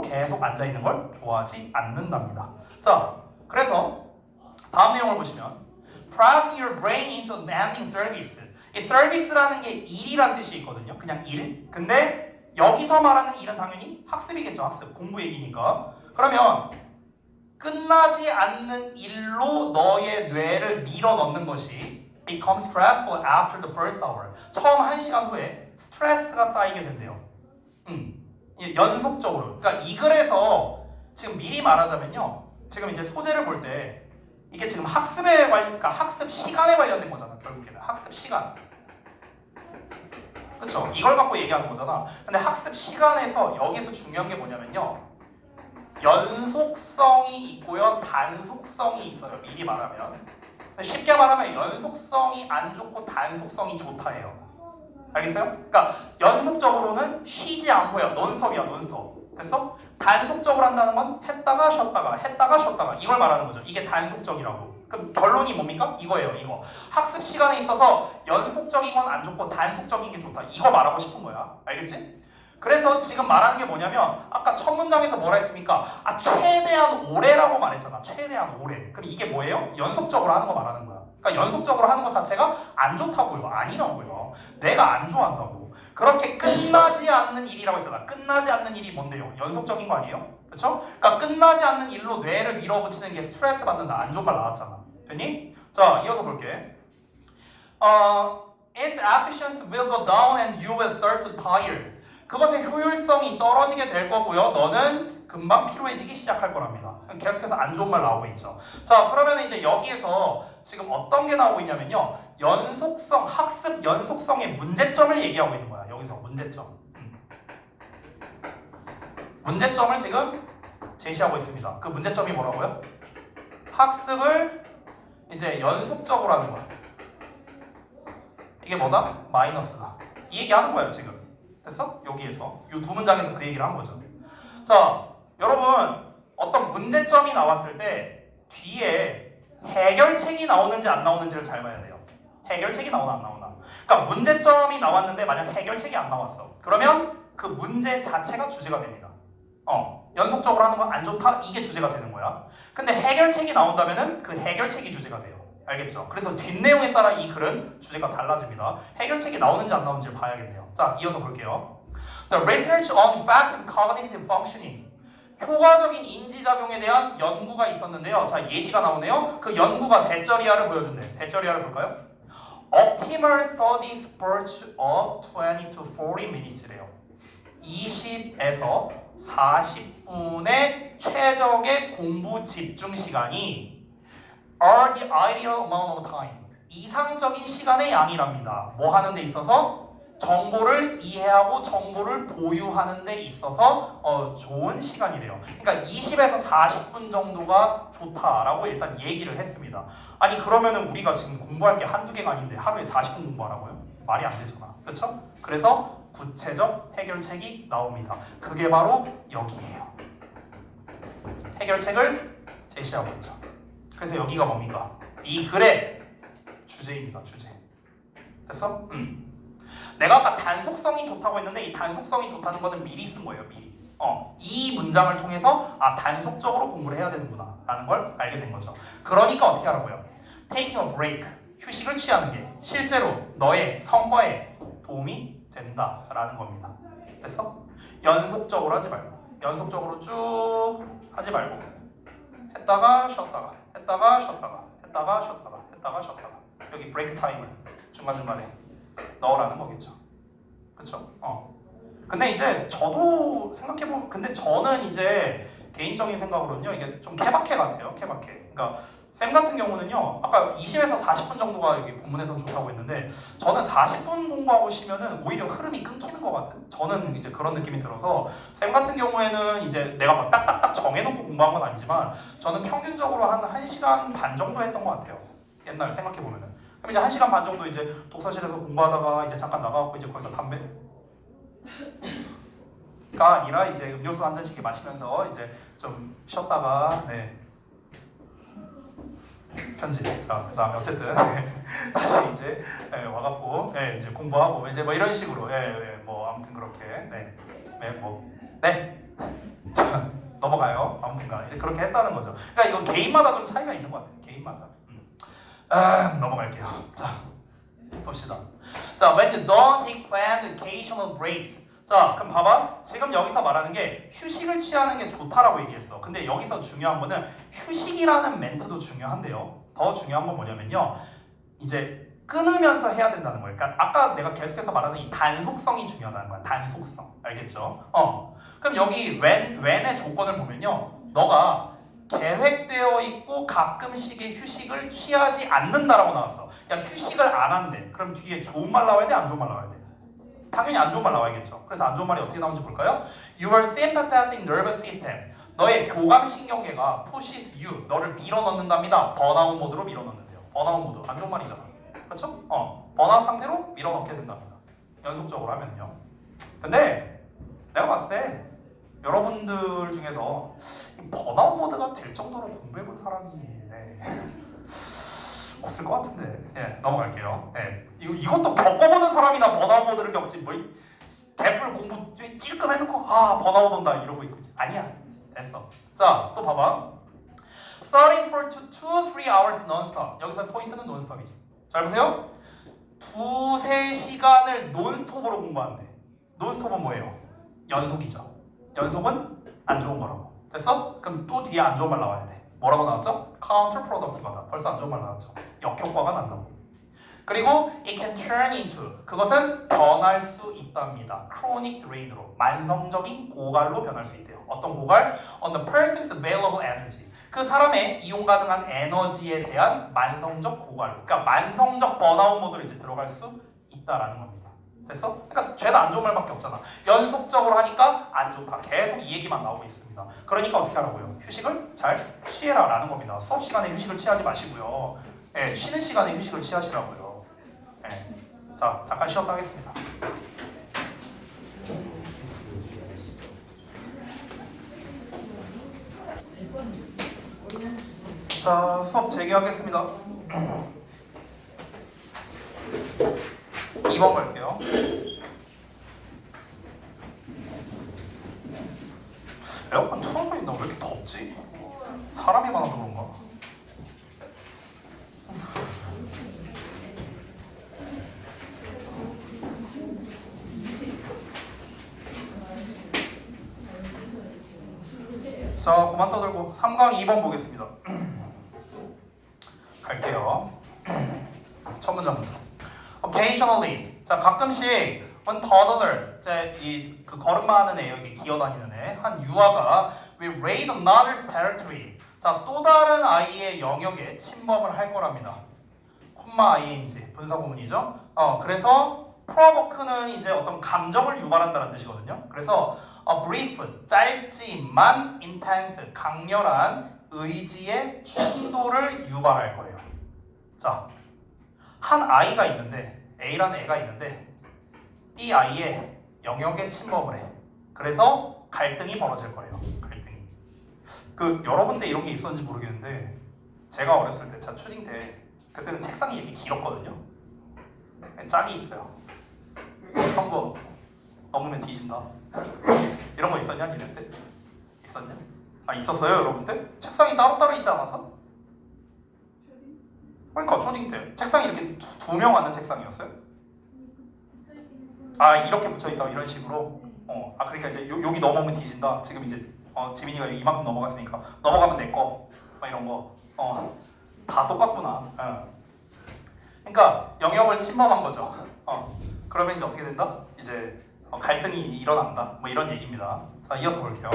계속 앉아있는 걸 좋아하지 않는답니다. 자, 그래서 다음 내용을 보시면 Pressing your brain into demanding service. 이 service라는 게 일이란 뜻이 있거든요. 그냥 일. 근데 여기서 말하는 일은 당연히 학습이겠죠. 학습. 공부 얘기니까. 그러면 끝나지 않는 일로 너의 뇌를 밀어넣는 것이 becomes stressful after the first hour. 처음 1시간 후에 스트레스가 쌓이게 된대요. 연속적으로. 그러니까 이 글에서 지금 미리 말하자면요. 지금 이제 소재를 볼 때 이게 지금 그러니까 학습 시간에 관련된 거잖아. 결국에는 학습 시간. 그렇죠? 이걸 갖고 얘기하는 거잖아. 근데 학습 시간에서 여기서 중요한 게 뭐냐면요. 연속성이 있고요. 단속성이 있어요. 미리 말하면. 쉽게 말하면 연속성이 안 좋고 단속성이 좋다예요. 알겠어요? 그러니까 연속적으로는 쉬지 않고요. 논스톱이야. 논스톱. 됐어? 단속적으로 한다는 건 했다가 쉬었다가 이걸 말하는 거죠. 이게 단속적이라고. 그럼 결론이 뭡니까? 이거예요. 이거. 학습 시간에 있어서 연속적인 건 안 좋고 단속적인 게 좋다. 이거 말하고 싶은 거야. 알겠지? 그래서 지금 말하는 게 뭐냐면 아까 첫 문장에서 뭐라 했습니까? 최대한 오래라고 말했잖아. 최대한 오래. 그럼 이게 뭐예요? 연속적으로 하는 거 말하는 거야. 그러니까 연속적으로 하는 것 자체가 안 좋다고요. 아니라고요. 내가 안 좋아한다고. 그렇게 끝나지 않는 일이라고 했잖아. 끝나지 않는 일이 뭔데요? 연속적인 거 아니에요? 그렇죠? 그러니까 끝나지 않는 일로 뇌를 밀어붙이는 게 스트레스 받는다. 안 좋은 말 나왔잖아. 됐니? 자, 이어서 볼게. Its efficiency will go down and you will start to tire. 그것의 효율성이 떨어지게 될 거고요. 너는 금방 피로해지기 시작할 거랍니다. 계속해서 안 좋은 말 나오고 있죠. 자, 그러면 이제 여기에서 지금 어떤 게 나오고 있냐면요. 연속성, 학습 연속성의 문제점을 얘기하고 있는 거야. 여기서 문제점. 문제점을 지금 제시하고 있습니다. 그 문제점이 뭐라고요? 학습을 이제 연속적으로 하는 거야. 이게 뭐다? 마이너스다. 이 얘기 하는 거예요, 지금. 됐어? 여기에서. 이 두 문장에서 그 얘기를 한 거죠. 자, 여러분, 어떤 문제점이 나왔을 때 뒤에 해결책이 나오는지 안 나오는지를 잘 봐야 돼요. 해결책이 나오나 안 나오나. 그러니까 문제점이 나왔는데 만약 해결책이 안 나왔어. 그러면 그 문제 자체가 주제가 됩니다. 연속적으로 하는 건 안 좋다? 이게 주제가 되는 거야. 근데 해결책이 나온다면은 그 해결책이 주제가 돼요. 알겠죠? 그래서 뒷내용에 따라 이 글은 주제가 달라집니다. 해결책이 나오는지 안 나오는지를 봐야겠네요. 자, 이어서 볼게요. The research on effective cognitive functioning. 효과적인 인지작용에 대한 연구가 있었는데요. 자, 예시가 나오네요. 그 연구가 대절이야를 보여준대. 대절이야를 볼까요? Optimal study spurts of 20 to 40 minutes래요. 20에서 40분의 최적의 공부 집중 시간이 are the ideal amount of time. 이상적인 시간의 양이랍니다. 뭐 하는 데 있어서? 정보를 이해하고 정보를 보유하는 데 있어서 좋은 시간이래요. 그러니까 20에서 40분 정도가 좋다라고 일단 얘기를 했습니다. 아니 그러면은 우리가 지금 공부할 게 한두 개가 아닌데 하루에 40분 공부하라고요? 말이 안 되잖아. 그렇죠? 그래서 구체적 해결책이 나옵니다. 그게 바로 여기예요. 해결책을 제시하고 있죠. 그래서 여기가 뭡니까? 이 글의 주제입니다. 주제. 됐어? 내가 아까 단속성이 좋다고 했는데 이 단속성이 좋다는 거는 미리 쓴 거예요. 미리. 이 문장을 통해서 단속적으로 공부를 해야 되는구나 라는 걸 알게 된 거죠. 그러니까 어떻게 하라고요? Taking a break. 휴식을 취하는 게 실제로 너의 성과에 도움이 된다라는 겁니다. 됐어? 연속적으로 하지 말고 연속적으로 쭉 하지 말고 했다가 쉬었다가 했다가 쉬었다가 했다가 쉬었다가 했다가 쉬었다가 여기 브레이크 타임을 중간중간에 넣으라는 거겠죠. 그렇죠? 근데 이제 저도 생각해보면 근데 저는 이제 개인적인 생각으로는요 이게 좀 케바케 같아요. 케바케. 그러니까 쌤 같은 경우는요 아까 20에서 40분 정도가 여기 본문에서는 좋다고 했는데 저는 40분 공부하고 쉬면은 오히려 흐름이 끊기는 것 같은 저는 이제 그런 느낌이 들어서 쌤 같은 경우에는 이제 내가 막 딱딱딱 정해놓고 공부한 건 아니지만 저는 평균적으로 한 1시간 반 정도 했던 것 같아요. 옛날 생각해보면은 그럼 이제 1시간 반 정도 이제 독서실에서 공부하다가 이제 잠깐 나가고 이제 거기서 담배가 아니라 이제 음료수 한 잔씩 마시면서 이제 좀 쉬었다가 네. 편집. 자, 그다음에 어쨌든 다시 이제 와갖고 이제 공부하고 이제 뭐 이런 식으로 뭐 아무튼 그렇게 네. 넘어가요. 아무튼가 이제 그렇게 했다는 거죠. 그러니까 이거 개인마다 좀 차이가 있는 것 같아요. 개인마다. 넘어갈게요. 자, 봅시다. 자, when you don't take planned occasional breaks. 자, 그럼 봐봐. 지금 여기서 말하는 게 휴식을 취하는 게 좋다라고 얘기했어. 근데 여기서 중요한 거는 휴식이라는 멘트도 중요한데요. 더 중요한 건 뭐냐면요. 이제 끊으면서 해야 된다는 거예요. 그러니까 아까 내가 계속해서 말하는 이 단속성이 중요하다는 거야. 단속성. 알겠죠? 그럼 여기 when의 조건을 보면요. 너가 계획되어 있고 가끔씩의 휴식을 취하지 않는다라고 나왔어. 야, 휴식을 안 한대. 그럼 뒤에 좋은 말 나와야 돼? 안 좋은 말 나와야 돼? 당연히 안 좋은 말 나와야겠죠. 그래서 안 좋은 말이 어떻게 나오는지 볼까요? Your sympathetic nervous system. 너의 교감신경계가 pushes you. 너를 밀어넣는답니다. 번아웃 모드로 밀어넣는데요. 번아웃 모드. 안 좋은 말이잖아. 그렇죠? 번아웃 상태로 밀어넣게 된답니다. 연속적으로 하면요. 근데 내가 봤을 때 여러분들 중에서 번아웃 모드가 될 정도로 공부해본 사람이 없을 것 같은데. 예, 넘어갈게요. 예, 이것도 겪어보는 사람이나 번아웃 모드를 겪지 뭐 개뿔 공부 찔끔 해놓고 번아웃 온다 이러고 있고 아니야. 됐어. 자, 또 봐봐. Studying for 2-3 hours non-stop. 여기서 포인트는 논스톱이죠. 잘 보세요. 2-3시간을 논스톱으로 공부한대. 논스톱은 뭐예요? 연속이죠. 연속은 안 좋은 거라고. 됐어? 그럼 또 뒤에 안 좋은 말 나와야 돼. 뭐라고 나왔죠? counterproductive하다. 벌써 안 좋은 말 나왔죠. 역효과가 난다고. 그리고 it can turn into. 그것은 변할 수 있답니다. chronic drain으로. 만성적인 고갈로 변할 수 있대요. 어떤 고갈? On the person's available energy. 그 사람의 이용 가능한 에너지에 대한 만성적 고갈. 그러니까 만성적 번아웃 모드로 이제 들어갈 수 있다라는 겁니다. 됐어? 그러니까 죄다 안 좋은 말밖에 없잖아. 연속적으로 하니까 안 좋다. 계속 이 얘기만 나오고 있습니다. 그러니까 어떻게 하라고요? 휴식을 잘 취해라 라는 겁니다. 수업 시간에 휴식을 취하지 마시고요. 예, 쉬는 시간에 휴식을 취하시라고요. 예. 자, 잠깐 쉬었다 하겠습니다. 자, 수업 재개하겠습니다. 2번 갈게요. 에어컨 틀어져 있나? 왜 이렇게 덥지? 사람이 많아서 그런가? 자, 그만 떠들고 3강 2번 보겠습니다. 갈게요. 첫 문장부터. Occasionally. 자, 가끔씩 when toddler, 그 걸음마하는 애, 여기 기어다니는 애, 한 유아가 will raid another's territory. 자, 또 다른 아이의 영역에 침범을 할 거랍니다. 콤마 ing 분사구문이죠. 그래서 provoke는 이제 어떤 감정을 유발한다는 뜻이거든요. 그래서 brief 짧지만 intense 강렬한 의지의 충돌을 유발할 거예요. 자, 한 아이가 있는데 A라는 애가 있는데 B 아이의 영역에 침범을 해. 그래서 갈등이 벌어질 거예요. 갈등이. 그 여러분 때 이런 게 있었는지 모르겠는데 제가 어렸을 때, 자 초딩 때 그때는 책상이 이렇게 길었거든요. 짝이 있어요. 선거 넘으면 뒤진다. 이런 거 있었냐 니네 때? 있었냐? 있었어요 여러분 때? 책상이 따로따로 있지 않았어? 그러니까 초딩 때 책상이 이렇게 두 명 앉는 책상이었어요? 이렇게 붙여있다 이런 식으로? 그러니까 이제 여기 넘어오면 뒤진다. 지금 이제 지민이가 이만큼 넘어갔으니까 넘어가면 내꺼 막 이런 거 다 똑같구나. 그러니까 영역을 침범한 거죠. 그러면 이제 어떻게 된다? 이제 갈등이 일어난다. 뭐 이런 얘기입니다. 자, 이어서 볼게요.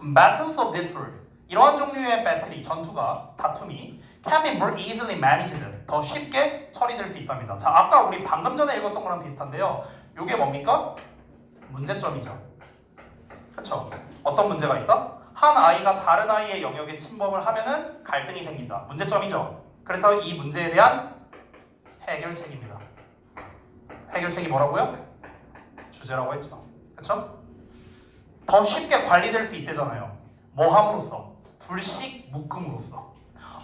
Battles of this sort. 이러한 종류의 배틀이, 전투가, 다툼이 can be more easily managed. 더 쉽게 처리될 수 있답니다. 자, 아까 우리 방금 전에 읽었던 거랑 비슷한데요. 이게 뭡니까? 문제점이죠. 그렇죠? 어떤 문제가 있다? 한 아이가 다른 아이의 영역에 침범을 하면은 갈등이 생긴다. 문제점이죠. 그래서 이 문제에 대한 해결책입니다. 해결책이 뭐라고요? 주제라고 했죠. 그렇죠? 더 쉽게 관리될 수 있대잖아요. 뭐 함으로써? 불식 묶음으로써.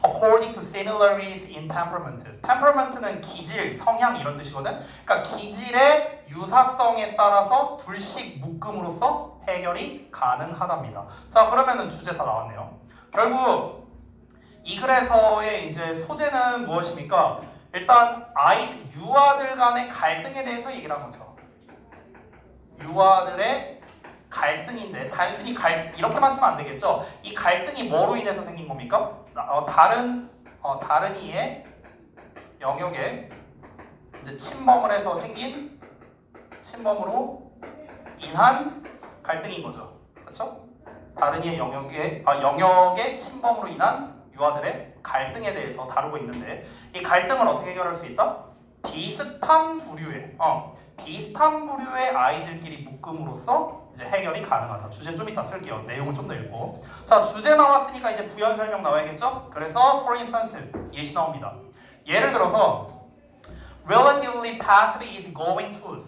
according to similarities in temperament. temperament는 기질, 성향 이런 뜻이거든. 그러니까 기질의 유사성에 따라서 둘씩 묶음으로써 해결이 가능하답니다. 자, 그러면은 주제 다 나왔네요. 결국 이 글에서의 이제 소재는 무엇입니까? 일단 유아들 간의 갈등에 대해서 얘기를 한 거죠. 유아들의 갈등인데 단순히 이렇게만 쓰면 안 되겠죠. 이 갈등이 뭐로 인해서 생긴 겁니까? 다른 이의 영역에 이제 침범을 해서 생긴 침범으로 인한 갈등인 거죠. 그렇죠? 다른 이의 영역의 침범으로 인한 유아들의 갈등에 대해서 다루고 있는데 이 갈등을 어떻게 해결할 수 있다? 비슷한 부류의 아이들끼리 묶음으로써 이제 해결이 가능하다. 주제 좀 이따 쓸게요. 내용은 좀 더 읽고. 자, 주제 나왔으니까 이제 부연 설명 나와야겠죠? 그래서 for instance 예시 나옵니다. 예를 들어서 relatively passive is going to.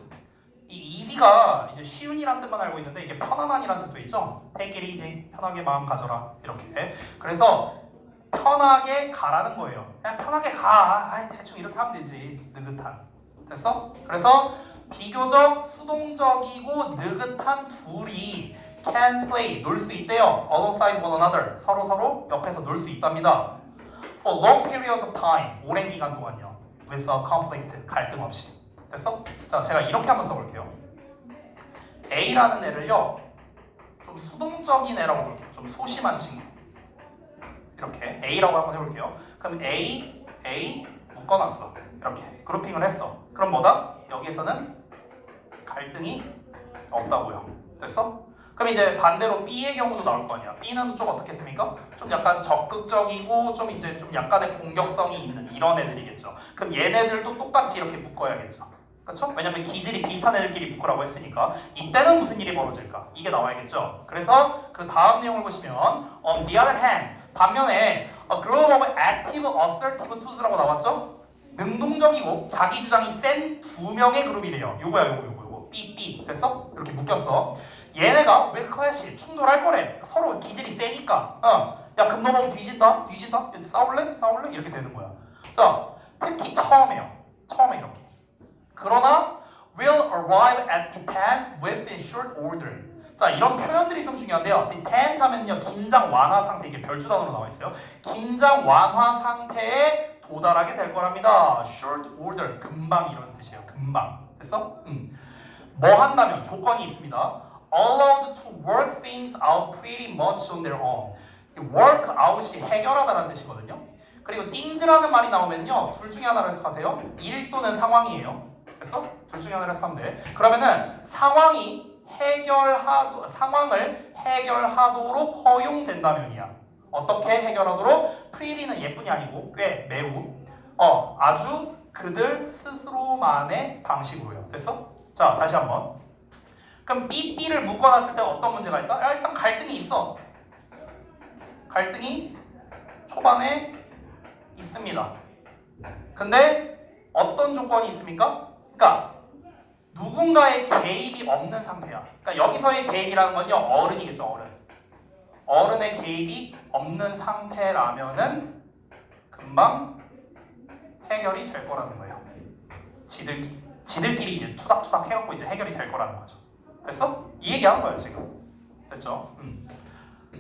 이 easy가 이제 쉬운이란 뜻만 알고 있는데 이게 편안한이란 뜻도 있죠? take it easy, 편하게 마음 가져라 이렇게. 그래서 편하게 가라는 거예요. 그냥 편하게 가. 대충 이렇게 하면 되지. 느긋한. 됐어? 그래서 비교적 수동적이고 느긋한 둘이 can play, 놀 수 있대요. alongside one another, 서로 옆에서 놀 수 있답니다. For long periods of time, 오랜 기간 동안요. with a conflict, 갈등 없이. 됐어? 자, 제가 이렇게 한번 써볼게요. A라는 애를요, 좀 수동적인 애라고 볼게요. 좀 소심한 친구. 이렇게 A라고 한번 해볼게요. 그럼 A 묶어놨어. 이렇게 그룹핑을 했어. 그럼 뭐다? 여기에서는 갈등이 없다고요. 됐어? 그럼 이제 반대로 B의 경우도 나올 거 아니야. B는 좀 어떻겠습니까? 좀 약간 적극적이고 좀 이제 좀 약간의 공격성이 있는 이런 애들이겠죠. 그럼 얘네들도 똑같이 이렇게 묶어야겠죠. 그렇죠? 왜냐면 기질이 비슷한 애들끼리 묶으라고 했으니까 이때는 무슨 일이 벌어질까? 이게 나와야겠죠. 그래서 그 다음 내용을 보시면 on the other hand, 반면에 a group of active assertive twos라고 나왔죠? 능동적이고 자기 주장이 센 두 명의 그룹이래요. 요거 B 됐어? 이렇게 묶였어. 얘네가 왜 클래시 충돌할 거래. 서로 기질이 세니까. 야 금 넘어오면 뒤진다. 싸울래? 이렇게 되는 거야. 자, 특히 처음에 이렇게. 그러나 will arrive at depend within short order. 자, 이런 표현들이 좀 중요한데요. depend 하면요 긴장 완화 상태, 이게 별주단어로 나와 있어요. 긴장 완화 상태에 도달하게 될 거랍니다. short order, 금방 이런 뜻이에요. 금방. 됐어? 뭐 한다면 조건이 있습니다. allowed to work things out pretty much on their own. work out이 해결하다라는 뜻이거든요. 그리고 things라는 말이 나오면요 둘 중에 하나를 해석하세요. 일 또는 상황이에요. 됐어? 둘 중에 하나를 해석하면 돼. 그러면은 상황을 해결하도록 허용된다면이야. 어떻게 해결하도록? pretty는 예쁜이 아니고 꽤 매우 아주 그들 스스로만의 방식으로요. 됐어? 자, 다시 한번. 그럼 B를 묶어놨을 때 어떤 문제가 있다? 일단 갈등이 있어. 갈등이 초반에 있습니다. 근데 어떤 조건이 있습니까? 그러니까 누군가의 개입이 없는 상태야. 그러니까 여기서의 개입이라는 건요 어른이겠죠. 어른의 개입이 없는 상태라면은 금방 해결이 될 거라는 거예요. 지들끼리 이제 투닥투닥 해갖고 이제 해결이 될 거라는 거죠. 됐어? 이 얘기하는 거야 지금. 됐죠?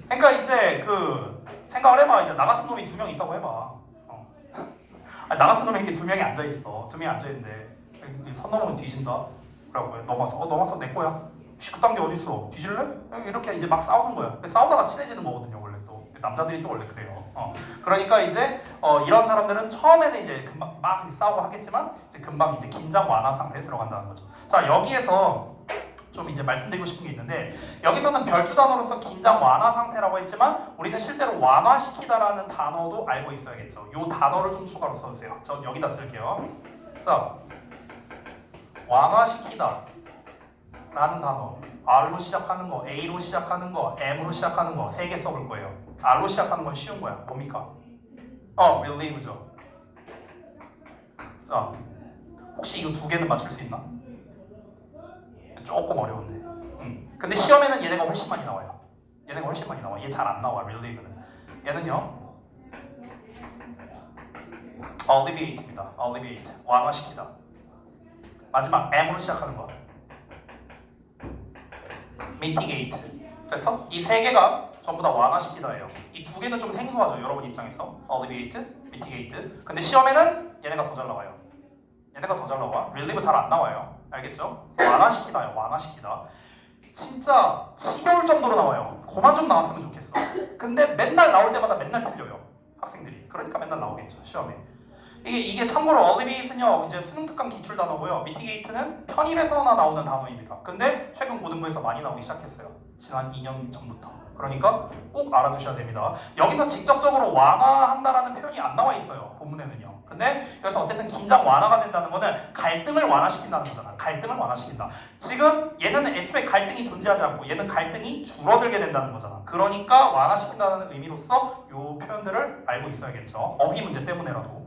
그러니까 이제 그 생각을 해봐. 이제 나 같은 놈이 2명 있다고 해봐. 나 같은 놈이 이렇게 2명이 앉아 있어. 2명이 앉아 있는데 선 넘으면 뒤진다. 라고 해. 넘어서 내 거야. 그딴 게 어딨어? 뒤질래? 이렇게 이제 막 싸우는 거야. 싸우다가 친해지는 거거든요. 원래 또 남자들이 또 원래 그래요. 그러니까 이제 이런 사람들은 처음에는 이제 금방 막 싸우고 하겠지만 이제 금방 이제 긴장 완화 상태에 들어간다는 거죠. 자, 여기에서 좀 이제 말씀드리고 싶은 게 있는데 여기서는 별주 단어로서 긴장 완화 상태라고 했지만 우리는 실제로 완화시키다라는 단어도 알고 있어야겠죠. 이 단어를 좀 추가로 써주세요. 전 여기다 쓸게요. 자, 완화시키다 라는 단어, R로 시작하는 거, A로 시작하는 거, M으로 시작하는 거 3개 써볼 거예요. R로 시작하는 건 쉬운 거야. 뭡니까? relieve죠. 자, 혹시 이거 2개는 맞출 수 있나? 조금 어려운데. 근데 시험에는 얘네가 훨씬 많이 나와요. 얘 잘 안 나와. relieve는. 얘는요. alleviate입니다. alleviate. 완화시키다. 마지막 M으로 시작하는 거. mitigate. 됐어? 이 세 개가 전부 다 완화시키다예요. 이 두 개는 좀 생소하죠, 여러분 입장에서. alleviate, mitigate. 근데 시험에는 얘네가 더 잘 나와요. 얘네가 더 잘 나와. relieve 잘 안 나와요. 알겠죠? 완화시키다요, 완화시키다. 진짜 지겨울 정도로 나와요. 그만 좀 나왔으면 좋겠어. 근데 맨날 나올 때마다 맨날 틀려요, 학생들이. 그러니까 맨날 나오겠죠, 시험에. 이게 참고로 alleviate는요, 이제 수능 특강 기출 단어고요. mitigate는 편입에서나 나오는 단어입니다. 근데 최근 고등부에서 많이 나오기 시작했어요. 지난 2년 전부터. 그러니까 꼭 알아두셔야 됩니다. 여기서 직접적으로 완화한다라는 표현이 안 나와 있어요, 본문에는요. 근데 그래서 어쨌든 긴장 완화가 된다는 거는 갈등을 완화시킨다는 거잖아. 갈등을 완화시킨다. 지금 얘는 애초에 갈등이 존재하지 않고 얘는 갈등이 줄어들게 된다는 거잖아. 그러니까 완화시킨다는 의미로서 이 표현들을 알고 있어야겠죠. 어휘 문제 때문에라도.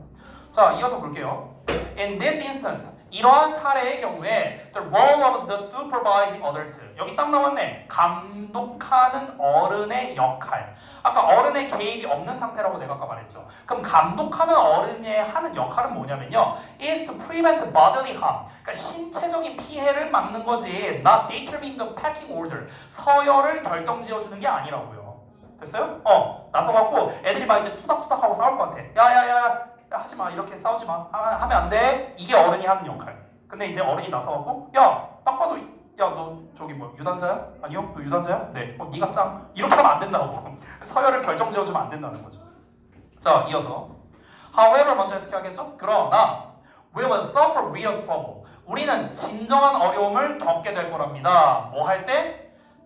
자, 이어서 볼게요. In this instance, 이러한 사례의 경우에 the role of the supervising adult. 여기 딱 나왔네. 감독하는 어른의 역할. 아까 어른의 개입이 없는 상태라고 내가 아까 말했죠. 그럼 감독하는 어른의 하는 역할은 뭐냐면요. is to prevent bodily harm. 그러니까 신체적인 피해를 막는 거지. Not determine the pecking order. 서열을 결정지어주는 게 아니라고요. 됐어요? 나서갖고 애들이 막 이제 투닥투닥하고 싸울 것 같아. 야야야. 하지마, 이렇게 싸우지마, 하면 안 돼. 이게 어른이 하는 역할. 근데 이제 어른이 나서갖고 야, 딱 봐도 야, 너 저기 뭐 유단자야? 아니요? 너 유단자야? 네. 네가 짱. 이렇게 하면 안 된다고. 서열을 결정지어주면 안 된다는 거죠. 자, 이어서 however 먼저 해석해야겠죠? 그러나 we will suffer real trouble. 우리는 진정한 어려움을 겪게 될 거랍니다. 뭐 할 때?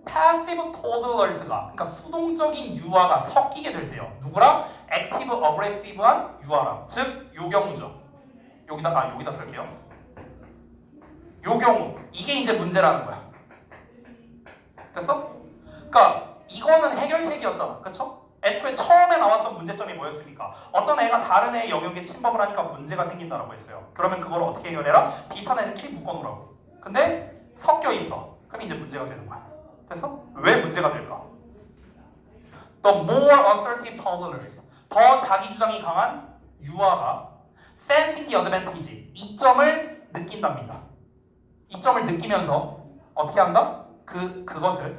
passive toddlers가, 그러니까 수동적인 유아가 섞이게 될 때요. 누구랑? active aggressive한 유아랑. 즉 요경우죠. 여기다 쓸게요. 요경우. 이게 이제 문제라는 거야. 됐어? 그러니까 이거는 해결책이었잖아. 그쵸? 애초에 처음에 나왔던 문제점이 뭐였습니까? 어떤 애가 다른 애의 영역에 침범을 하니까 문제가 생긴다라고 했어요. 그러면 그걸 어떻게 해결해라? 비슷한 애들끼리 묶어놓으라고. 근데 섞여 있어. 그럼 이제 문제가 되는 거야. 됐어? 왜 문제가 될까? The more assertive toddlers. 더 자기 주장이 강한 유아가 sensing the advantage. 이점을 느낀답니다. 이점을 느끼면서 어떻게 한다?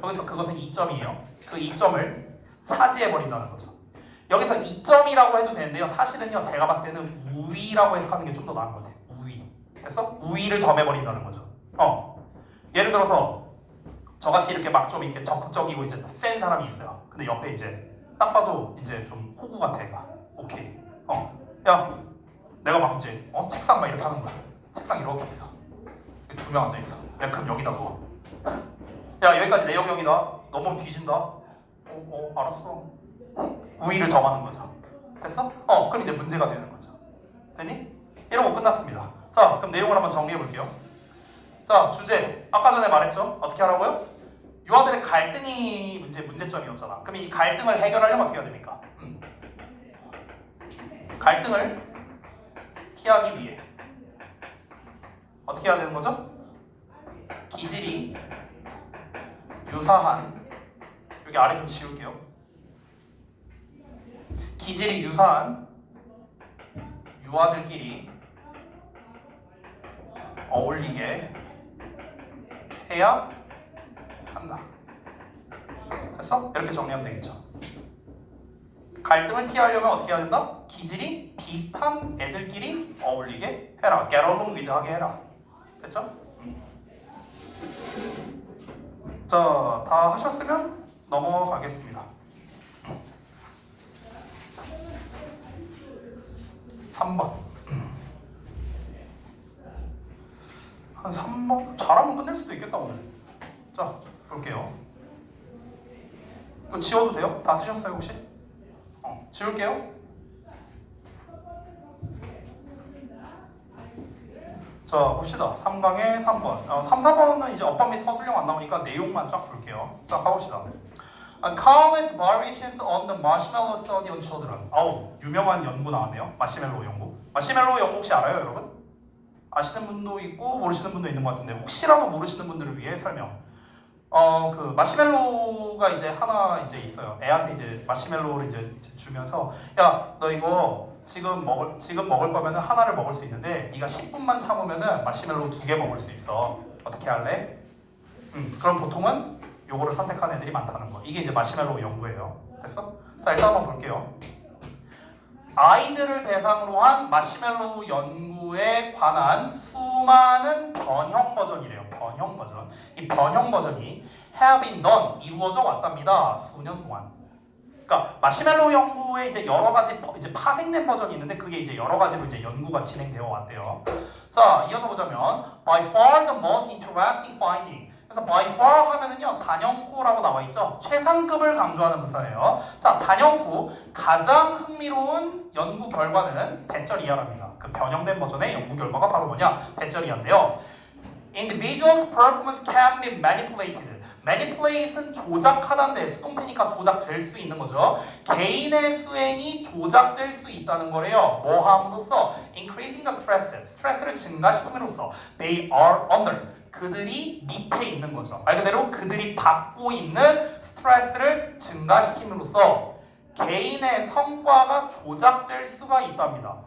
여기서 그것은 이점이에요. 그 이점을 차지해버린다는 거죠. 여기서 이점이라고 해도 되는데요. 사실은요, 제가 봤을 때는 우위라고 해석하는 게 좀 더 나은 것 같아요. 우위. 됐어? 우위를 점해버린다는 거죠. 예를 들어서 저같이 이렇게 막 좀 이렇게 적극적이고 이제 센 사람이 있어요. 근데 옆에 이제 딱 봐도 이제 좀 호구 같아, 얘가. 오케이. 야, 내가 막 이제 책상 막 이렇게 하는 거야. 책상 이렇게 있어. 두 명 앉아 있어. 내가 그럼 여기다 둬. 야, 여기까지 내 영역이다. 넘으면 뒤진다. 알았어. 우위를 점하는 거죠. 됐어? 그럼 이제 문제가 되는 거죠. 됐니? 이런 거 끝났습니다. 자, 그럼 내용을 한번 정리해 볼게요. 자, 주제. 아까 전에 말했죠? 어떻게 하라고요? 유아들의 갈등이 문제점이었잖아. 그럼 이 갈등을 해결하려면 어떻게 해야 됩니까? 갈등을 피하기 위해 어떻게 해야 되는 거죠? 기질이 유사한, 여기 아래 좀 지울게요. 기질이 유사한 유아들끼리 어울리게 해야 한다. 됐어? 이렇게 정리하면 되겠죠. 갈등을 피하려면 어떻게 해야 된다? 기질이 비슷한 애들끼리 어울리게 해라. get along with 하게 해라. 됐죠? 자, 다 하셨으면 넘어가겠습니다. 3번. 한 3번? 잘하면 끝낼 수도 있겠다, 오늘. 자, 볼게요. 이거 지워도 돼요? 다 쓰셨어요, 혹시? 지울게요. 자, 봅시다. 3강의 3번. 3, 4번은 이제 업밥 및 서술형 안 나오니까 내용만 쫙 볼게요. 자, 가봅시다. Countless variations on the marshmallow study on children. 유명한 연구 나왔네요. 마시멜로우 연구. 마시멜로우 연구 혹시 알아요, 여러분? 아시는 분도 있고 모르시는 분도 있는 것 같은데 혹시라도 모르시는 분들을 위해 설명. 그 마시멜로우가 이제 하나 이제 있어요. 애한테 이제 마시멜로우를 이제 주면서 야, 너 이거 지금 먹을 거면은 하나를 먹을 수 있는데 네가 10분만 참으면은 마시멜로우 2개 먹을 수 있어. 어떻게 할래? 그럼 보통은 요거를 선택하는 애들이 많다는 거. 이게 이제 마시멜로우 연구예요. 됐어? 자, 일단 한번 볼게요. 아이들을 대상으로 한 마시멜로우 연구에 관한 수많은 변형 버전이래요. 변형 버전. 이 변형 버전이 have been done, 이루어져 왔답니다. 수년 동안. 그러니까 마시멜로우 연구에 이제 여러 가지 이제 파생된 버전이 있는데 그게 이제 여러 가지로 이제 연구가 진행되어 왔대요. 자, 이어서 보자면 by far the most interesting finding. 그래서 by far 하면은요 단연코라고 나와 있죠. 최상급을 강조하는 부사예요. 자, 단연코 가장 흥미로운 연구 결과는 배절이야랍니다. 그 변형된 버전의 연구 결과가 바로 뭐냐? 배절이야인데요. Individuals' performance can be manipulated. manipulate은 조작하다인데 수동태니까 조작될 수 있는 거죠. 개인의 수행이 조작될 수 있다는 거래요. 뭐 함으로써? increasing the stress. 스트레스를 증가시킴으로써 they are under. 그들이 밑에 있는 거죠. 말 그대로 그들이 받고 있는 스트레스를 증가시킴으로써 개인의 성과가 조작될 수가 있답니다.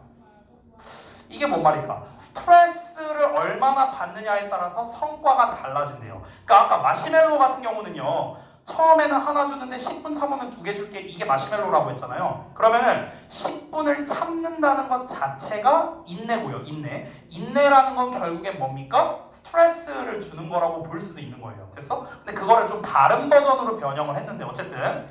이게 뭔 말일까? 스트레스를 얼마나 받느냐에 따라서 성과가 달라진대요. 그러니까 아까 마시멜로 같은 경우는요. 처음에는 하나 주는데 10분 참으면 2개 줄게. 이게 마시멜로라고 했잖아요. 그러면은 10분을 참는다는 것 자체가 인내고요. 인내. 인내라는 건 결국엔 뭡니까? 스트레스를 주는 거라고 볼 수도 있는 거예요. 됐어? 근데 그거를 좀 다른 버전으로 변형을 했는데 어쨌든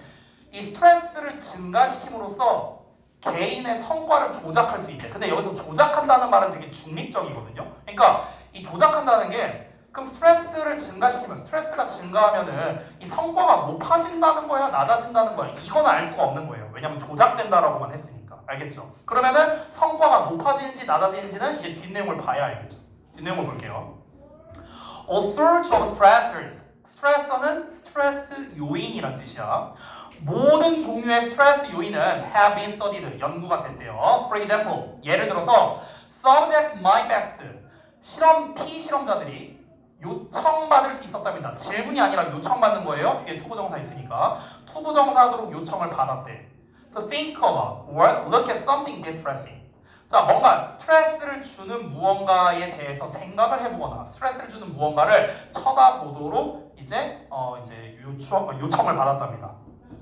이 스트레스를 증가시킴으로써 개인의 성과를 조작할 수 있대. 근데 여기서 조작한다는 말은 되게 중립적이거든요. 그러니까 이 조작한다는 게 그럼 스트레스를 증가시키면 스트레스가 증가하면은 이 성과가 높아진다는 거야, 낮아진다는 거야. 이건 알 수가 없는 거예요. 왜냐면 조작된다라고만 했으니까. 알겠죠? 그러면은 성과가 높아지는지 낮아지는지는 이제 뒷내용을 봐야 알겠죠. 뒷내용을 볼게요. All sorts of stressors. 스트레서는 스트레스 요인이란 뜻이야. 모든 종류의 스트레스 요인은 have been studied, 연구가 됐대요. For example, 예를 들어서 subjects might best, 피실험자들이 요청받을 수 있었답니다. 질문이 아니라 요청받는 거예요. 뒤에 투부정사 있으니까 투부정사도록 요청을 받았대. To think about or look at something distressing. 자, 뭔가 스트레스를 주는 무언가에 대해서 생각을 해보거나 스트레스를 주는 무언가를 쳐다보도록 이제 요청을 받았답니다.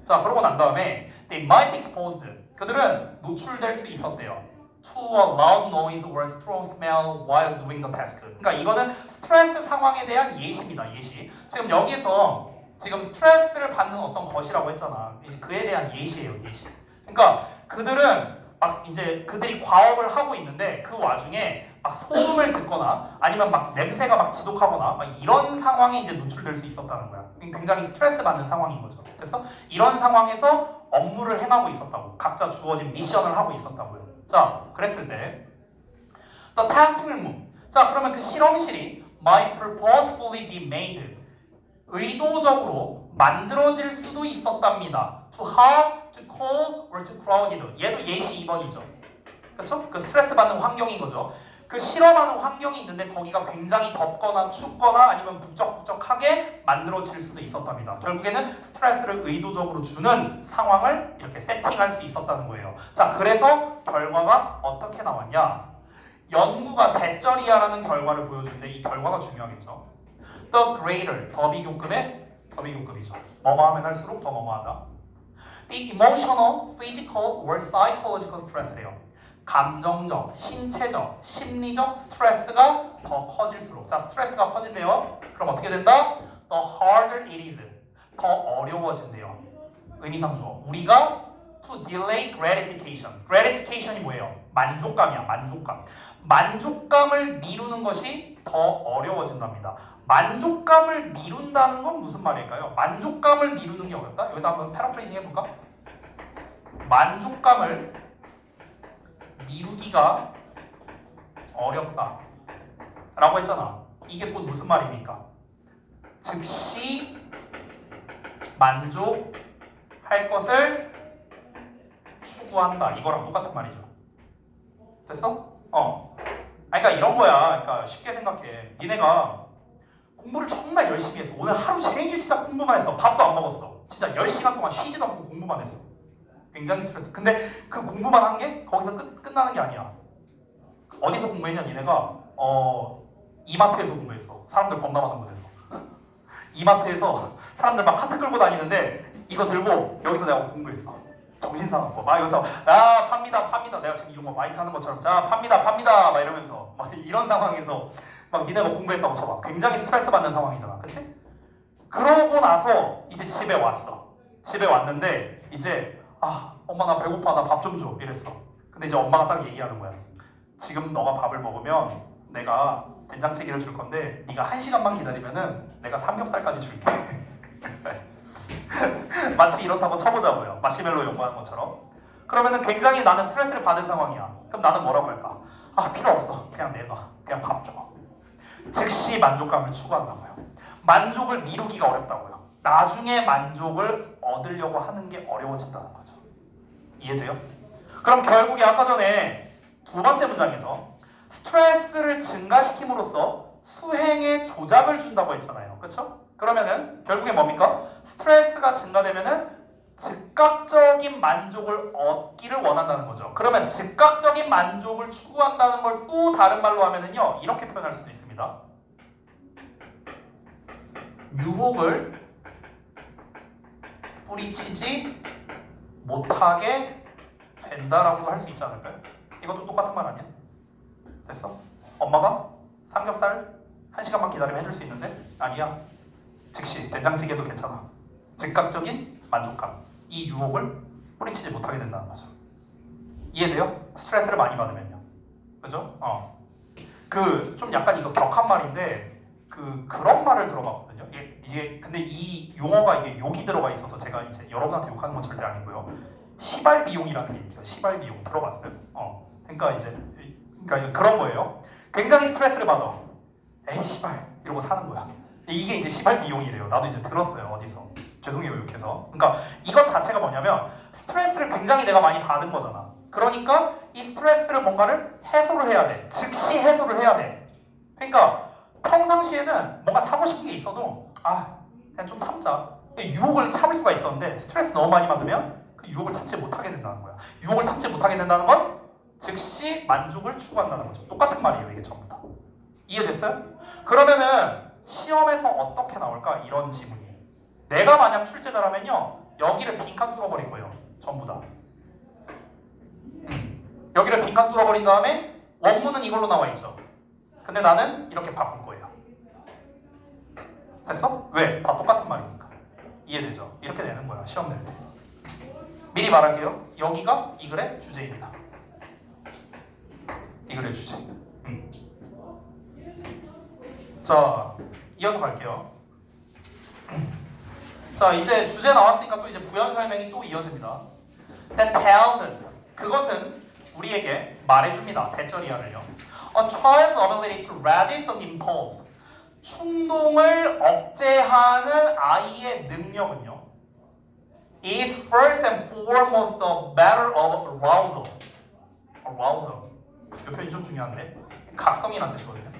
자, 그러고 난 다음에 they might be exposed. 그들은 노출될 수 있었대요. To a loud noise or strong smell while doing the task. 그러니까 이거는 스트레스 상황에 대한 예시입니다. 예시. 지금 여기서 지금 스트레스를 받는 어떤 것이라고 했잖아. 그에 대한 예시예요. 예시. 그러니까 그들은 막 이제 그들이 과업을 하고 있는데 그 와중에 막 소음을 듣거나 아니면 막 냄새가 막 지독하거나 막 이런 상황에 이제 노출될 수 있었다는 거야. 굉장히 스트레스 받는 상황인 거죠. 그래서 이런 상황에서 업무를 행하고 있었다고. 각자 주어진 미션을 하고 있었다고요. 자, 그랬을 때 The task will move. 자, 그러면 그 실험실이 might purposefully be made. 의도적으로 만들어질 수도 있었답니다. To hot, to cold, or to crowded. 얘도 예시 2번이죠. 그렇죠? 그 스트레스 받는 환경인 거죠. 그 실험하는 환경이 있는데 거기가 굉장히 덥거나 춥거나 아니면 북적북적하게 만들어질 수도 있었답니다. 결국에는 스트레스를 의도적으로 주는 상황을 이렇게 세팅할 수 있었다는 거예요. 자, 그래서 결과가 어떻게 나왔냐? 연구가 배절이야라는 결과를 보여주는데 이 결과가 중요하겠죠. The greater, 더 비교급이죠. 뭐뭐 하면 할수록 더 뭐뭐하다. The emotional, physical, or psychological stress래요. 감정적, 신체적, 심리적 스트레스가 더 커질수록. 자, 스트레스가 커진대요. 그럼 어떻게 된다? The harder it is. 더 어려워진대요. 의미상 주어. 우리가 to delay gratification. gratification이 뭐예요? 만족감이야, 만족감. 만족감을 미루는 것이 더 어려워진답니다. 만족감을 미룬다는 건 무슨 말일까요? 만족감을 미루는 게 어렵다? 여기다 한번 패러프레이징 해볼까? 만족감을 미루기가 어렵다 라고 했잖아. 이게 곧 무슨 말입니까? 즉시 만족할 것을 추구한다. 이거랑 똑같은 말이죠. 됐어? 그러니까 이런 거야. 그러니까 쉽게 생각해. 니네가 공부를 정말 열심히 했어. 오늘 하루 종일 진짜 공부만 했어. 밥도 안 먹었어. 진짜 10시간 동안 쉬지도 않고 공부만 했어. 굉장히 스트레스. 근데 그 공부만 한 게 거기서 끝나는 게 아니야. 어디서 공부했냐 니네가 이마트에서 공부했어. 사람들 겁나 많은 곳에서. 이마트에서 사람들 막 카트 끌고 다니는데 이거 들고 여기서 내가 공부했어. 정신 사납고 막 여기서 팝니다 내가 지금 이런 거 마이크 하는 것처럼 자 팝니다 막 이러면서 막 이런 상황에서 막 니네가 공부했다고 쳐봐. 굉장히 스트레스 받는 상황이잖아. 그치? 그러고 나서 이제 집에 왔어. 집에 왔는데 이제 엄마 나 배고파 나 밥 좀 줘 이랬어. 근데 이제 엄마가 딱 얘기하는 거야. 지금 너가 밥을 먹으면 내가 된장찌개를 줄 건데 네가 1시간만 기다리면은 내가 삼겹살까지 줄게. 마치 이렇다고 쳐보자고요. 마시멜로 연구하는 것처럼. 그러면은 굉장히 나는 스트레스를 받은 상황이야. 그럼 나는 뭐라고 할까? 필요 없어. 그냥 내놔. 그냥 밥 줘. 즉시 만족감을 추구한다고요. 만족을 미루기가 어렵다고요. 나중에 만족을 얻으려고 하는 게 어려워진다는 거죠. 이해돼요? 그럼 결국에 아까 전에 두 번째 문장에서 스트레스를 증가시킴으로써 수행에 조작을 준다고 했잖아요. 그렇죠? 그러면은 결국에 뭡니까? 스트레스가 증가되면은 즉각적인 만족을 얻기를 원한다는 거죠. 그러면 즉각적인 만족을 추구한다는 걸 또 다른 말로 하면은요 이렇게 표현할 수도 있습니다. 유혹을 뿌리치지 못하게 된다라고도 할 수 있지 않을까요? 이것도 똑같은 말 아니야? 됐어? 엄마가 삼겹살 1시간만 기다리면 해줄 수 있는데 아니야. 즉시 된장찌개도 괜찮아. 즉각적인 만족감. 이 유혹을 뿌리치지 못하게 된다는 거죠. 이해돼요? 스트레스를 많이 받으면요. 그죠? 그 좀 약간 이거 격한 말인데 그런 말을 들어봤거든요. 이게 근데 이 용어가 이게 욕이 들어가 있어서 제가 이제 여러분한테 욕하는 건 절대 아니고요. 시발 비용이라는 게 있어요. 시발 비용 들어봤어요? 그러니까 그런 거예요. 굉장히 스트레스를 받아. 에이 시발 이러고 사는 거야. 이게 이제 시발 비용이래요. 나도 이제 들었어요. 어디서. 죄송해요 욕해서. 그러니까 이것 자체가 뭐냐면 스트레스를 굉장히 내가 많이 받은 거잖아. 그러니까 이 스트레스를 뭔가를 해소를 해야 돼. 즉시 해소를 해야 돼. 그러니까 평상시에는 뭔가 사고 싶은 게 있어도 그냥 좀 참자. 유혹을 참을 수가 있었는데 스트레스 너무 많이 받으면 그 유혹을 참지 못하게 된다는 거야. 유혹을 참지 못하게 된다는 건 즉시 만족을 추구한다는 거죠. 똑같은 말이에요. 이게 전부 다. 이해됐어요? 그러면은 시험에서 어떻게 나올까? 이런 지문이. 내가 만약 출제자라면요. 여기를 빈칸 뚫어버릴 거예요. 전부 다. 여기를 빈칸 뚫어버린 다음에 원문은 이걸로 나와 있죠. 근데 나는 이렇게 바꿀 거예요. 됐어? 왜? 다 똑같은 말이니까. 이해되죠? 이렇게 되는 거야. 시험 낼 때. 미리 말할게요. 여기가 이 글의 주제입니다. 이 글의 주제. 자, 이어서 갈게요. 자, 이제 주제 나왔으니까 또 이제 부연 설명이 또 이어집니다. That tells us. 그것은 우리에게 말해줍니다. 대절이야를요. A child's ability to resist an impulse. 충동을 억제하는 아이의 능력은요. is first and foremost a matter of arousal. arousal. 이 표현이 좀 중요한데 각성이라는 뜻이거든요.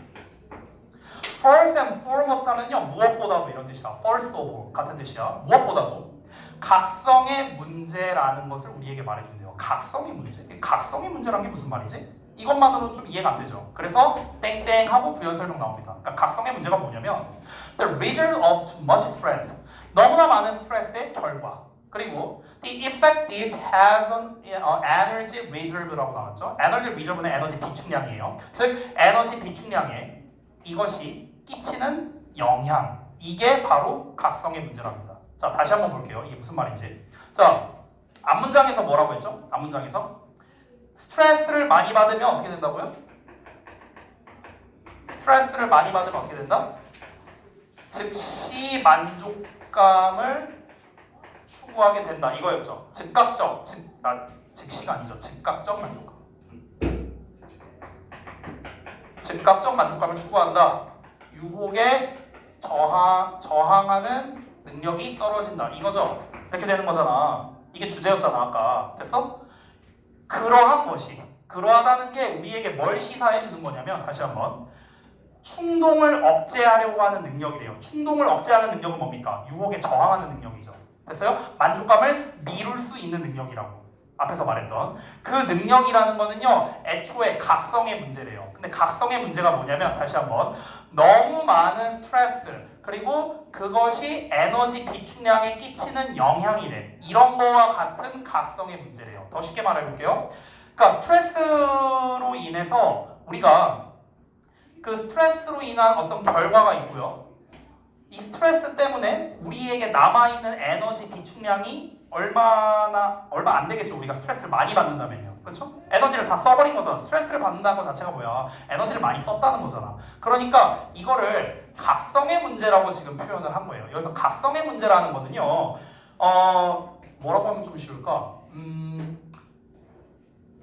First and foremost 하면요 무엇보다도 이런 뜻이야. First of all 같은 뜻이야. 무엇보다도 각성의 문제라는 것을 우리에게 말해준대요. 각성의 문제. 각성의 문제란 게 무슨 말이지? 이것만으로는 좀 이해가 안 되죠. 그래서 땡땡 하고 부연 설명 나옵니다. 그러니까 각성의 문제가 뭐냐면 the result of too much stress. 너무나 많은 스트레스의 결과. 그리고 the effect this has on energy reserve라고 나왔죠. 에너지 리저브는 에너지 비축량이에요. 즉 에너지 비축량에 이것이 끼치는 영향. 이게 바로 각성의 문제랍니다. 자, 다시 한번 볼게요. 이게 무슨 말인지. 자, 앞문장에서 뭐라고 했죠? 앞문장에서 스트레스를 많이 받으면 어떻게 된다고요? 스트레스를 많이 받으면 어떻게 된다? 즉시 만족감을 추구하게 된다. 이거였죠. 즉시가 아니죠. 즉각적 만족감. 즉각적 만족감을 추구한다. 유혹에 저항하는 능력이 떨어진다. 이거죠. 이렇게 되는 거잖아. 이게 주제였잖아. 아까. 됐어? 그러하다는 게 우리에게 뭘 시사해 주는 거냐면 다시 한번 충동을 억제하려고 하는 능력이래요. 충동을 억제하는 능력은 뭡니까? 유혹에 저항하는 능력이죠. 됐어요? 만족감을 미룰 수 있는 능력이라고. 앞에서 말했던 그 능력이라는 거는요, 애초에 각성의 문제래요. 근데 각성의 문제가 뭐냐면, 다시 한번, 너무 많은 스트레스, 그리고 그것이 에너지 비축량에 끼치는 영향이래. 이런 거와 같은 각성의 문제래요. 더 쉽게 말해볼게요. 그러니까 스트레스로 인해서 우리가 그 스트레스로 인한 어떤 결과가 있고요. 이 스트레스 때문에 우리에게 남아있는 에너지 비축량이 얼마 안 되겠죠. 우리가 스트레스를 많이 받는다면요. 그렇죠? 에너지를 다 써버린 거잖아. 스트레스를 받는다는 것 자체가 뭐야? 에너지를 많이 썼다는 거잖아. 그러니까 이거를 각성의 문제라고 지금 표현을 한 거예요. 여기서 각성의 문제라는 거는요. 뭐라고 하면 좀 쉬울까?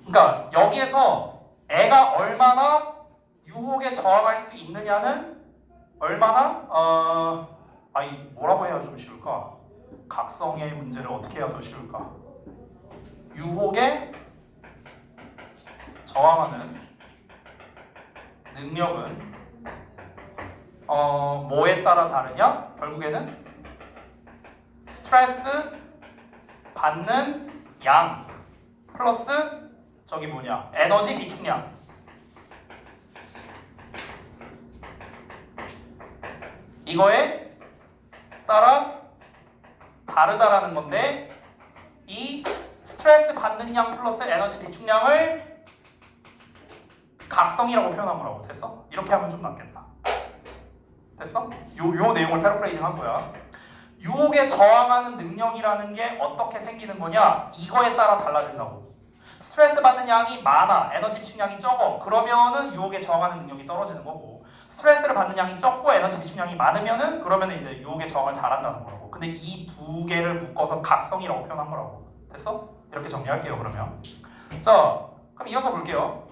그러니까 여기에서 애가 얼마나 유혹에 저항할 수 있느냐는 얼마나 뭐라고 해야 좀 쉬울까? 각성의 문제를 어떻게 해야 더 쉬울까? 유혹에 저항하는 능력은 뭐에 따라 다르냐? 결국에는 스트레스 받는 양 플러스 저기 뭐냐? 에너지 비축량. 이거에 따라 다르다라는 건데, 이 스트레스 받는 양 플러스 에너지 비축량을 각성이라고 표현한 거라고. 됐어? 이렇게 하면 좀 낫겠다. 됐어? 요 내용을 패러프레이징 한 거야. 유혹에 저항하는 능력이라는 게 어떻게 생기는 거냐? 이거에 따라 달라진다고. 스트레스 받는 양이 많아, 에너지 비축량이 적어. 그러면은 유혹에 저항하는 능력이 떨어지는 거고, 스트레스를 받는 양이 적고 에너지 비축량이 많으면은 그러면은 이제 유혹에 저항을 잘한다는 거라고. 근데 이 두 개를 묶어서 각성이라고 표현한 거라고. 됐어? 이렇게 정리할게요. 그러면 자, 그럼 이어서 볼게요.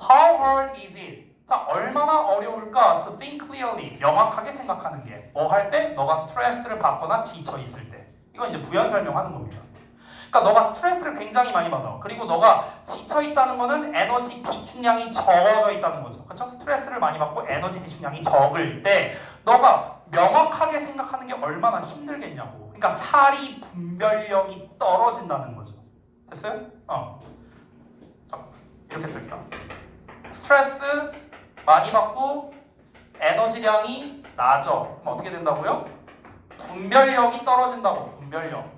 How hard is it? 자, 얼마나 어려울까? To think clearly. 명확하게 생각하는 게. 뭐 할 때? 너가 스트레스를 받거나 지쳐 있을 때. 이건 이제 부연 설명하는 겁니다. 그러니까 너가 스트레스를 굉장히 많이 받아. 그리고 너가 지쳐 있다는 거는 에너지 비축량이 적어져 있다는 거죠. 그렇죠? 스트레스를 많이 받고 에너지 비축량이 적을 때 너가 명확하게 생각하는 게 얼마나 힘들겠냐고. 그러니까 사리 분별력이 떨어진다는 거죠. 됐어요? 자, 이렇게 쓸게요. 스트레스 많이 받고 에너지량이 낮아. 그럼 어떻게 된다고요? 분별력이 떨어진다고. 분별력.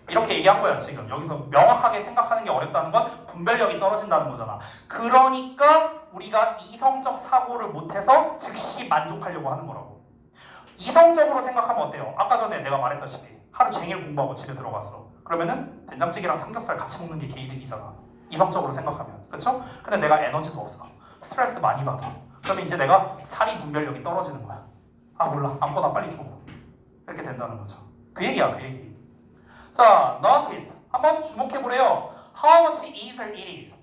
이렇게 얘기한 거야. 지금 여기서 명확하게 생각하는 게 어렵다는 건 분별력이 떨어진다는 거잖아. 그러니까 우리가 이성적 사고를 못해서 즉시 만족하려고 하는 거라고. 이성적으로 생각하면 어때요? 아까 전에 내가 말했다시피 하루 종일 공부하고 집에 들어갔어. 그러면은 된장찌개랑 삼겹살 같이 먹는 게 개이득이잖아. 이성적으로 생각하면. 그렇죠? 근데 내가 에너지도 없어. 스트레스 많이 받아. 그러면 이제 내가 사리 분별력이 떨어지는 거야. 아 몰라. 아무거나 빨리 줘. 이렇게 된다는 거죠. 그 얘기야. 그 얘기. 자, notice. 한번 주목해보래요. How much easier it is.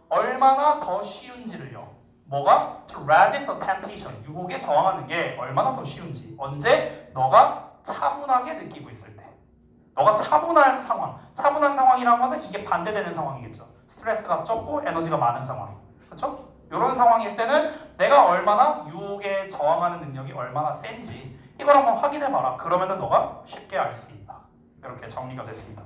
얼마나 더 쉬운지를요. 뭐가? To resist a temptation. 유혹에 저항하는 게 얼마나 더 쉬운지. 언제? 너가 차분하게 느끼고 있을 때. 너가 차분한 상황. 차분한 상황이라는 거는 이게 반대되는 상황이겠죠. 스트레스가 적고 에너지가 많은 상황. 그렇죠? 이런 상황일 때는 내가 얼마나 유혹에 저항하는 능력이 얼마나 센지 이걸 한번 확인해봐라. 그러면은 너가 쉽게 알 수 있다. 이렇게 정리가 됐습니다.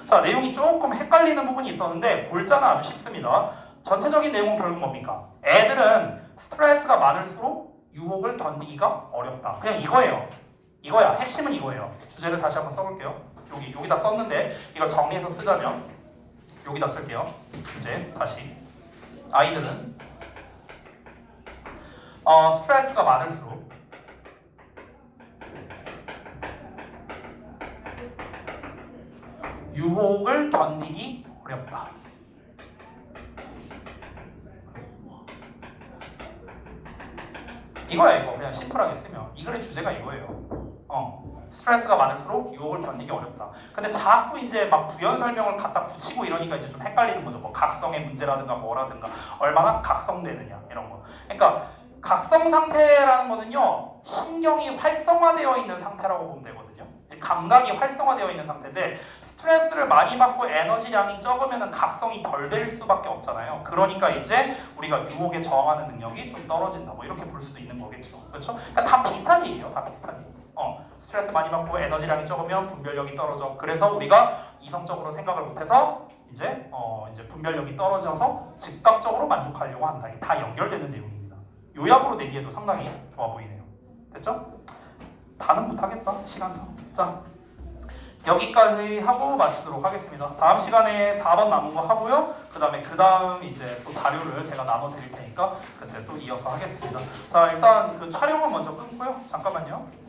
자, 내용이 조금 헷갈리는 부분이 있었는데 골자는 아주 쉽습니다. 전체적인 내용은 결국 뭡니까? 애들은 스트레스가 많을수록 유혹을 견디기가 어렵다. 그냥 이거예요. 이거야. 핵심은 이거예요. 주제를 다시 한번 써볼게요. 여기다 썼는데 이걸 정리해서 쓰자면 여기다 쓸게요. 주제 다시. 아이들은 스트레스가 많을수록 유혹을 견디기 어렵다. 이거야 이거. 그냥 심플하게 쓰면 이 글의 주제가 이거예요. 스트레스가 많을수록 유혹을 견디기 어렵다. 근데 자꾸 이제 막 부연 설명을 갖다 붙이고 이러니까 이제 좀 헷갈리는 거죠. 뭐 각성의 문제라든가 뭐라든가 얼마나 각성되느냐 이런 거. 그러니까 각성 상태라는 거는요, 신경이 활성화되어 있는 상태라고 보면 되거든요. 감각이 활성화되어 있는 상태인데 스트레스를 많이 받고 에너지량이 적으면 각성이 덜 될 수밖에 없잖아요. 그러니까 이제 우리가 유혹에 저항하는 능력이 좀 떨어진다. 뭐 이렇게 볼 수도 있는 거겠죠. 그렇죠? 그러니까 다 비슷한 얘기예요. 다 비슷한 얘기. 스트레스 많이 받고 에너지량이 적으면 분별력이 떨어져. 그래서 우리가 이성적으로 생각을 못해서 이제 분별력이 떨어져서 즉각적으로 만족하려고 한다. 이게 다 연결되는 내용입니다. 요약으로 내기에도 상당히 좋아 보이네요. 됐죠? 다는 못하겠다 시간상. 자, 여기까지 하고 마치도록 하겠습니다. 다음 시간에 4번 남은 거 하고요. 그 다음 이제 또 자료를 제가 나눠 드릴 테니까 그때 또 이어서 하겠습니다. 자, 일단 그 촬영은 먼저 끊고요. 잠깐만요.